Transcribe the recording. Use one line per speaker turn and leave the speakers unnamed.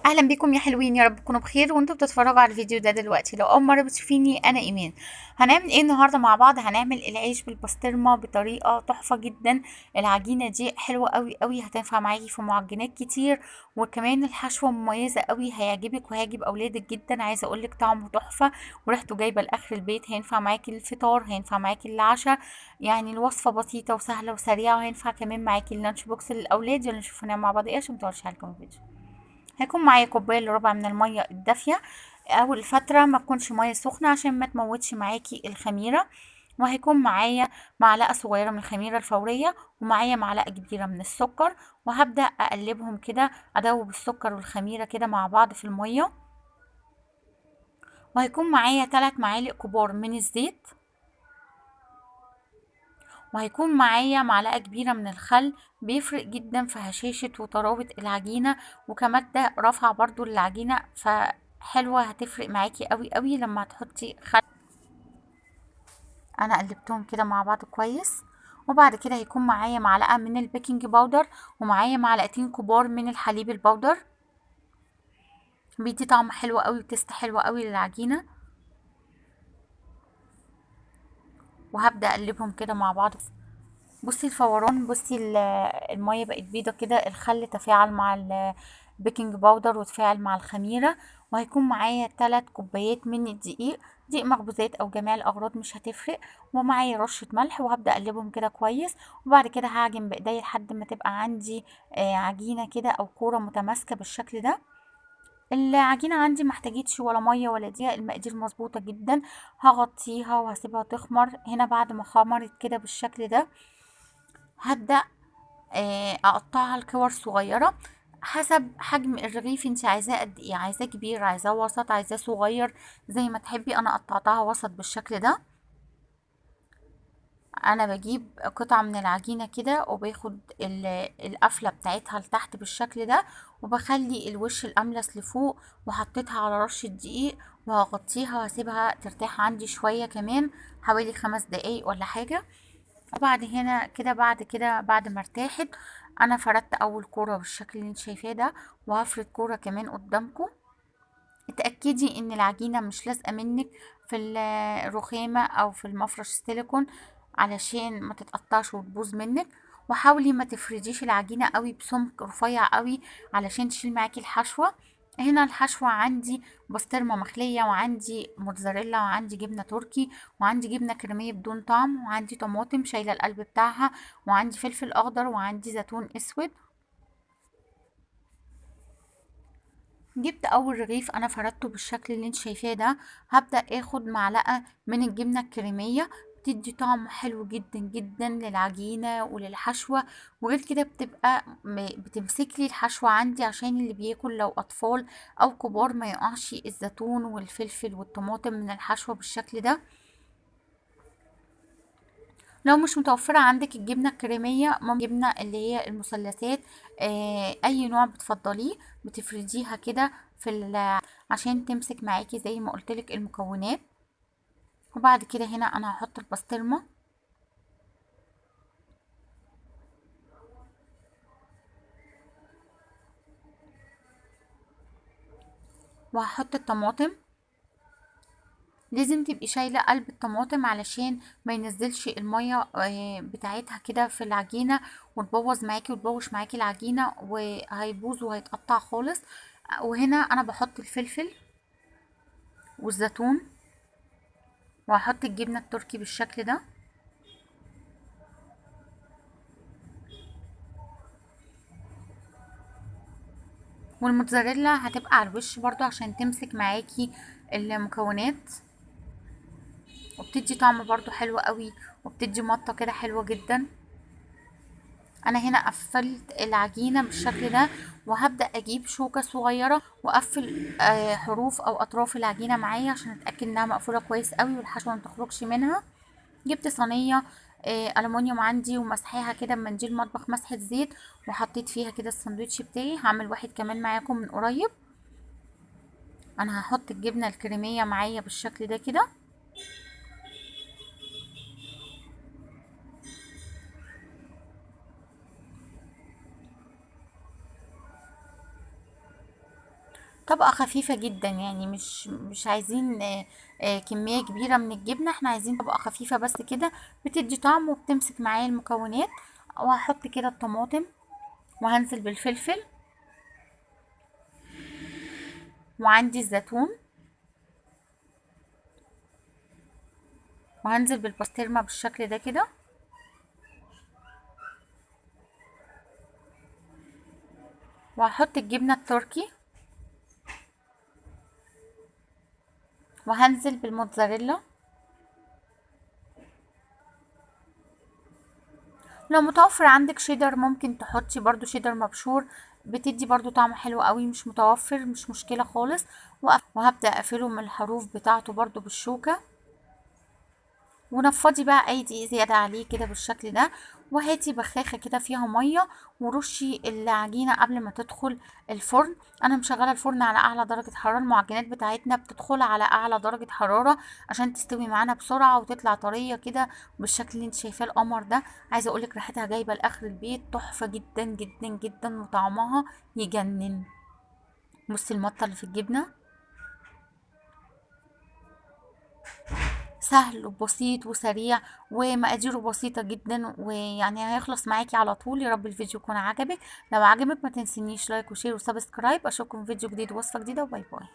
اهلا بيكم يا حلوين، يا رب تكونوا بخير وانتوا بتتفرجوا على الفيديو ده دلوقتي. لو اول مره بتشوفيني انا ايمان. هنعمل ايه النهارده مع بعض؟ هنعمل العيش بالبسطرمه بطريقه تحفه جدا. العجينه دي حلوه قوي قوي، هتنفع معاكي في معجنات كتير، وكمان الحشوه مميزه قوي، هيعجبك وهيعجب اولادك جدا. عايزه اقولك طعمه تحفه وريحته جايبه لاخر البيت. هينفع معاكي الفطار، هينفع معاكي العشاء، يعني الوصفه بسيطه وسهله وسريعه، وهينفع كمان معاكي اللانش بوكس للاولاد. يلا نشوف هنعمل مع بعض ايه عشان متطولش عليكم الفيديو. هيكون معايا كوباية الا ربع من المية الدافية. اول فترة ما تكونش مية سخنة عشان ما تموتش معاكي الخميرة. وهيكون معايا معلقة صغيرة من الخميرة الفورية، ومعايا معلقة كبيرة من السكر، وهبدأ اقلبهم كده، ادوب السكر والخميرة كده مع بعض في المية. وهيكون معايا 3 معالق كبار من الزيت، وهيكون معايا معلقة كبيرة من الخل. بيفرق جدا في هشاشة وطراوة العجينة، وكمادة رافعة برضو للعجينة، فحلوة هتفرق معاكي قوي قوي لما تحطي خل. انا قلبتهم كده مع بعض كويس. وبعد كده هيكون معايا معلقة من البيكنج باودر، ومعايا معلقتين كبار من الحليب البودر. بيدي طعم حلو قوي وتست حلو قوي للعجينة. وهبدأ اقلبهم كده مع بعض. بصي الفوران، بصي المية بقت بيضة كده، الخل تفاعل مع البيكنج باودر وتفاعل مع الخميرة. وهيكون معايا 3 كوبايات من الدقيق، دقيق مخبوزات او جميع الاغراض مش هتفرق. ومعايا رشة ملح، وهبدأ اقلبهم كده كويس. وبعد كده هعجن بايدي لحد ما تبقى عندي عجينة كده او كورة متماسكة بالشكل ده. العجينة عندي محتاجتش ولا مية ولا دقيق، المقادير مظبوطة جدا. هغطيها وهسيبها تخمر. هنا بعد ما خمرت كده بالشكل ده، هبدأ اقطعها لكور صغيره حسب حجم الرغيف. انت عايزاه قد ايه؟ عايزاه كبير، عايزاه وسط، عايزاه صغير، زي ما تحبي. انا قطعتها وسط بالشكل ده. انا بجيب قطعه من العجينه كده، وباخد القفله بتاعتها لتحت بالشكل ده، وبخلي الوش الاملس لفوق، وحطيتها على رشه دقيق، وهغطيها وهسيبها ترتاح عندي شويه كمان، حوالي 5 دقايق ولا حاجه. وبعد هنا كده، بعد كده بعد ما ارتاحت، انا فردت اول كوره بالشكل اللي انت شايفاه ده، وهفرد كوره كمان قدامكم. اتاكدي ان العجينه مش لازقه منك في الرخامه او في المفرش السيليكون، علشان ما تتقطعش وتبوظ منك. وحاولي ما تفرديش العجينه قوي بسمك رفيع قوي، علشان تشيل معاكي الحشوه. هنا الحشوة عندي بسطرمة مخلية، وعندي موتزاريلا، وعندي جبنة تركي، وعندي جبنة كريمية بدون طعم، وعندي طماطم شايلة القلب بتاعها، وعندي فلفل أخضر، وعندي زيتون أسود. جبت اول رغيف انا فردته بالشكل اللي انت شايفاه ده. هبدأ اخد معلقة من الجبنة الكريمية، بتدي طعم حلو جدا جدا للعجينة وللحشوة. وغير كده بتبقى بتمسك لي الحشوة عندي، عشان اللي بياكل لو اطفال او كبار ما يقعش الزيتون والفلفل والطماطم من الحشوة بالشكل ده. لو مش متوفرة عندك الجبنة الكريمية، ممكن جبنة اللي هي المثلثات، اي نوع بتفضليه، بتفرديها كده عشان تمسك معاكي زي ما قلتلك المكونات. وبعد كده هنا انا هحط البسطرمة، وهحط الطماطم. لازم تبقي شايلة قلب الطماطم علشان ما ينزلش المية بتاعتها كده في العجينة، وتبوظ معاكي وتبوش معاكي العجينة، وهيبوظ وهيتقطع خالص. وهنا انا بحط الفلفل والزيتون، وهحط الجبنة التركي بالشكل ده، والموتزاريلا هتبقى على الوش برضو عشان تمسك معاكي المكونات، وبتدي طعم برضو حلو قوي، وبتدي مطة كده حلوة جدا. انا هنا قفلت العجينة بالشكل ده، وهبدأ اجيب شوكة صغيرة واقفل حروف او اطراف العجينة معايا، عشان اتأكد انها مقفولة كويس قوي والحشوة ما تخرجش منها. جبت صينية ألمونيوم عندي، ومسحاها كده بمنديل مطبخ مسحة زيت، وحطيت فيها كده الساندوتش بتاعي. هعمل واحد كمان معاكم من قريب. انا هحط الجبنة الكريمية معايا بالشكل ده كده. طبقة خفيفة جدا، يعني مش عايزين كمية كبيرة من الجبنة، احنا عايزين طبقة خفيفة بس كده، بتدي طعم وبتمسك معايا المكونات. وهحط كده الطماطم، وهنزل بالفلفل، وعندي الزيتون، وهنزل بالبسطرمة بالشكل ده كده، وهحط الجبنة التركي، وهنزل بالموتزاريلا. لو متوفر عندك شيدر ممكن تحطي برضو شيدر مبشور، بتدي برضو طعم حلو قوي. مش متوفر مش مشكلة خالص. وهبدأ اقفله من الحروف بتاعته برضو بالشوكة، ونفضي بقى اي دقيق زيادة عليه كده بالشكل ده. وهاتي بخاخة كده فيها مية، ورشي العجينة قبل ما تدخل الفرن. انا مشغلة الفرن على اعلى درجة حرارة، المعجنات بتاعتنا بتدخل على اعلى درجة حرارة عشان تستوي معانا بسرعة وتطلع طرية كده بالشكل اللي انت شايفاه القمر ده. عايزة اقولك ريحتها جايبة لاخر البيت، تحفة جدا جدا جدا، وطعمها يجنن. بصي المطة اللي في الجبنة، سهل وبسيط وسريع، ومقاديره بسيطة جدا، ويعني هيخلص معاكي على طول. يا رب الفيديو يكون عجبك. لو عجبك ما تنسينيش لايك وشير وسبسكرايب. اشوفكم في فيديو جديد ووصفة جديدة، وباي باي.